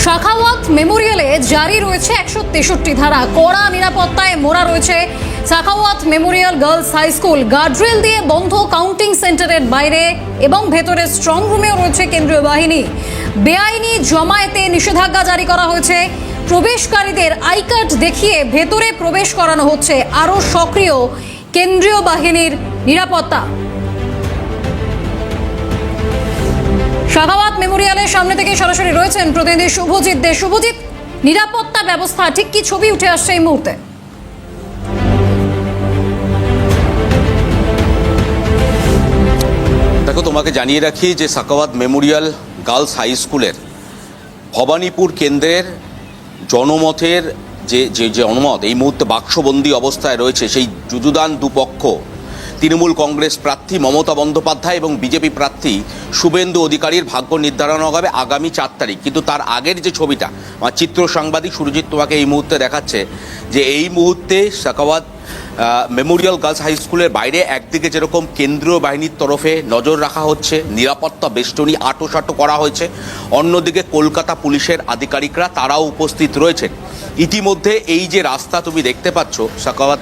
সাখাওয়াত মেমোরিয়ালে জারি রয়েছে 163 ধারা। কড়া নিরাপত্তায় মোড়া রয়েছে Sakhawat memorial girls high school. Guardrail দিয়ে বন্ধ কাউন্টিং সেন্টারের বাইরে এবং ভেতরে স্ট্রং রুমেও রয়েছে কেন্দ্রীয় বাহিনী। বেআইনি জমায়েতে নিষেধাজ্ঞা জারি করা হয়েছে। প্রবেশকারীদের আই কার্ড দেখিয়ে ভেতরে প্রবেশ করানো হচ্ছে। আরও সক্রিয় কেন্দ্রীয় বাহিনীর নিরাপত্তা। সাখাওয়াত মেমোরিয়ালের সামনে থেকে সরাসরি রয়েছেন প্রতিনিধি শুভজিৎ দে। শুভজিৎ, নিরাপত্তা ব্যবস্থা ঠিক কি ছবি উঠে আসছে এই মুহূর্তে? দেখো, তোমাকে জানিয়ে রাখি যে সাখাওয়াত মেমোরিয়াল গার্লস হাই স্কুলের ভবানীপুর কেন্দ্রের জনমতের যে জনমত এই মুহূর্তে বাক্সবন্দি অবস্থায় রয়েছে। সেই যুযুদান দুপক্ষ, তৃণমূল কংগ্রেস প্রার্থী মমতা বন্দ্যোপাধ্যায় এবং বিজেপি প্রার্থী শুভেন্দু অধিকারীর ভাগ্য নির্ধারণ হবে আগামী 4 তারিখ। কিন্তু তার আগের যে ছবিটা আমার চিত্র সাংবাদিক সুরজিৎ তোমাকে এই মুহূর্তে দেখাচ্ছে, যে এই মুহূর্তে সাখাওয়াত মেমোরিয়াল গার্লস হাই স্কুলের বাইরে একদিকে যেরকম কেন্দ্রীয় বাহিনীর তরফে নজর রাখা হচ্ছে, নিরাপত্তা বেষ্টনী আঁটোসাঁটো করা হয়েছে, অন্যদিকে কলকাতা পুলিশের আধিকারিকরা তারাও উপস্থিত রয়েছেন। ইতিমধ্যে এই যে রাস্তা তুমি দেখতে পাচ্ছ সাখাওয়াত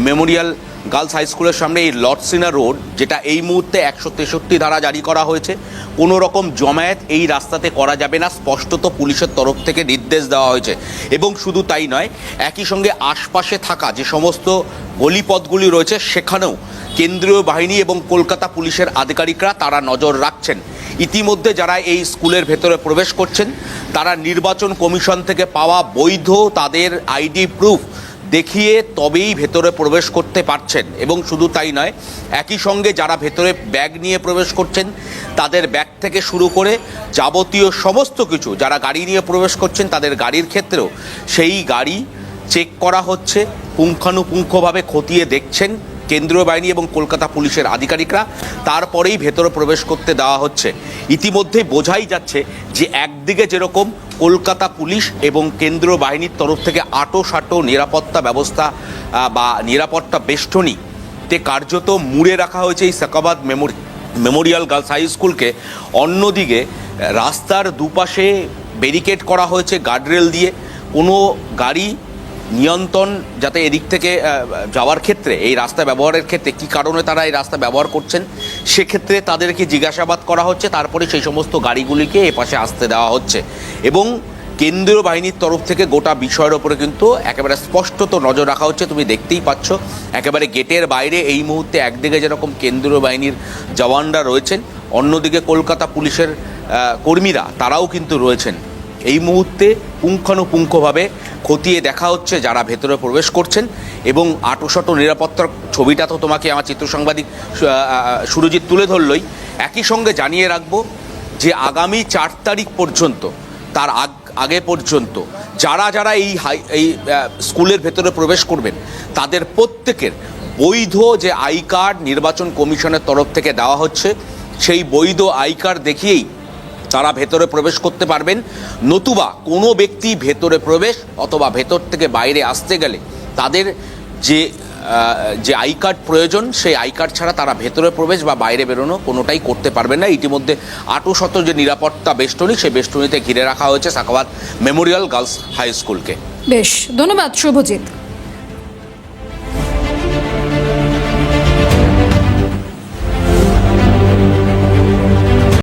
মেমোরিয়াল গার্লস হাই স্কুলের সামনে, এই লর্ডসিনা রোড, যেটা এই মুহূর্তে 163 ধারা জারি করা হয়েছে। কোনো রকম জমায়েত এই রাস্তাতে করা যাবে না, স্পষ্টত পুলিশের তরফ থেকে নির্দেশ দেওয়া হয়েছে। এবং শুধু তাই নয়, একই সঙ্গে আশপাশে থাকা যে সমস্ত গলিপথগুলি রয়েছে সেখানেও কেন্দ্রীয় বাহিনী এবং কলকাতা পুলিশের আধিকারিকরা তারা নজর রাখছেন। ইতিমধ্যে যারা এই স্কুলের ভেতরে প্রবেশ করছেন তারা নির্বাচন কমিশন থেকে পাওয়া বৈধ তাদের আইডি প্রুফ দেখিয়ে তবেই ভেতরে প্রবেশ করতে পারছেন। এবং শুধু তাই নয়, একই সঙ্গে যারা ভেতরে ব্যাগ নিয়ে প্রবেশ করছেন তাদের ব্যাগ থেকে শুরু করে যাবতীয় সমস্ত কিছু, যারা গাড়ি নিয়ে প্রবেশ করছেন তাদের গাড়ির ক্ষেত্রেও সেই গাড়ি চেক করা হচ্ছে, পুঙ্খানুপুঙ্খভাবে খতিয়ে দেখছেন কেন্দ্রীয় বাহিনী এবং কলকাতা পুলিশের আধিকারিকরা, তারপরেই ভেতরে প্রবেশ করতে দেওয়া হচ্ছে। ইতিমধ্যেই বোঝাই যাচ্ছে যে একদিকে যেরকম কলকাতা পুলিশ এবং কেন্দ্রীয় বাহিনীর তরফ থেকে আঁটোসাঁটো নিরাপত্তা ব্যবস্থা বা নিরাপত্তা বেষ্টনীতে কার্যত মুড়ে রাখা হয়েছে এই সাখাওয়াত মেমোরিয়াল গার্লস হাই স্কুলকে, অন্যদিকে রাস্তার দুপাশে ব্যারিকেড করা হয়েছে গার্ডরেল দিয়ে। কোনো গাড়ি নিয়ন্ত্রণ যাতে এদিক থেকে যাওয়ার ক্ষেত্রে, এই রাস্তা ব্যবহারের ক্ষেত্রে কী কারণে তারা এই রাস্তা ব্যবহার করছেন সেক্ষেত্রে তাদেরকে জিজ্ঞাসাবাদ করা হচ্ছে, তারপরে সেই সমস্ত গাড়িগুলিকে এ পাশে আসতে দেওয়া হচ্ছে। এবং কেন্দ্রীয় বাহিনীর তরফ থেকে গোটা বিষয়ের ওপরে কিন্তু একেবারে স্পষ্টত নজর রাখা হচ্ছে। তুমি দেখতেই পাচ্ছ একেবারে গেটের বাইরে এই মুহূর্তে একদিকে যেরকম কেন্দ্রীয় বাহিনীর জওয়ানরা রয়েছেন, অন্যদিকে কলকাতা পুলিশের কর্মীরা তারাও কিন্তু রয়েছেন। এই মুহূর্তে পুঙ্খানুপুঙ্খভাবে খতিয়ে দেখা হচ্ছে যারা ভেতরে প্রবেশ করছেন। এবং আঁটোসাঁটো নিরাপত্তার ছবিটা তো তোমাকে আমার চিত্র সাংবাদিক সুরজিৎ তুলে ধরলই। একই সঙ্গে জানিয়ে রাখবো যে আগামী 4 তারিখ পর্যন্ত, তার আগে পর্যন্ত যারা যারা এই স্কুলের ভেতরে প্রবেশ করবেন তাদের প্রত্যেকের বৈধ যে আই কার্ড নির্বাচন কমিশনের তরফ থেকে দেওয়া হচ্ছে, সেই বৈধ আই কার্ড দেখিয়েই তারা ভেতরে প্রবেশ করতে পারবেন। নতুবা কোনো ব্যক্তি ভেতরে প্রবেশ অথবা ভেতর থেকে বাইরে আসতে গেলে তাদের যে আই কার্ড প্রয়োজন, সেই আই কার্ড ছাড়া তারা ভেতরে প্রবেশ বা বাইরে বেরোনো কোনোটাই করতে পারবেন না। ইতিমধ্যে আঁটোসাঁটো যে নিরাপত্তা বেষ্টনী, সেই বেষ্টনীতে ঘিরে রাখা হয়েছে সাখাওয়াত মেমোরিয়াল গার্লস হাই স্কুলকে। বেশ, ধন্যবাদ শুভজিৎ।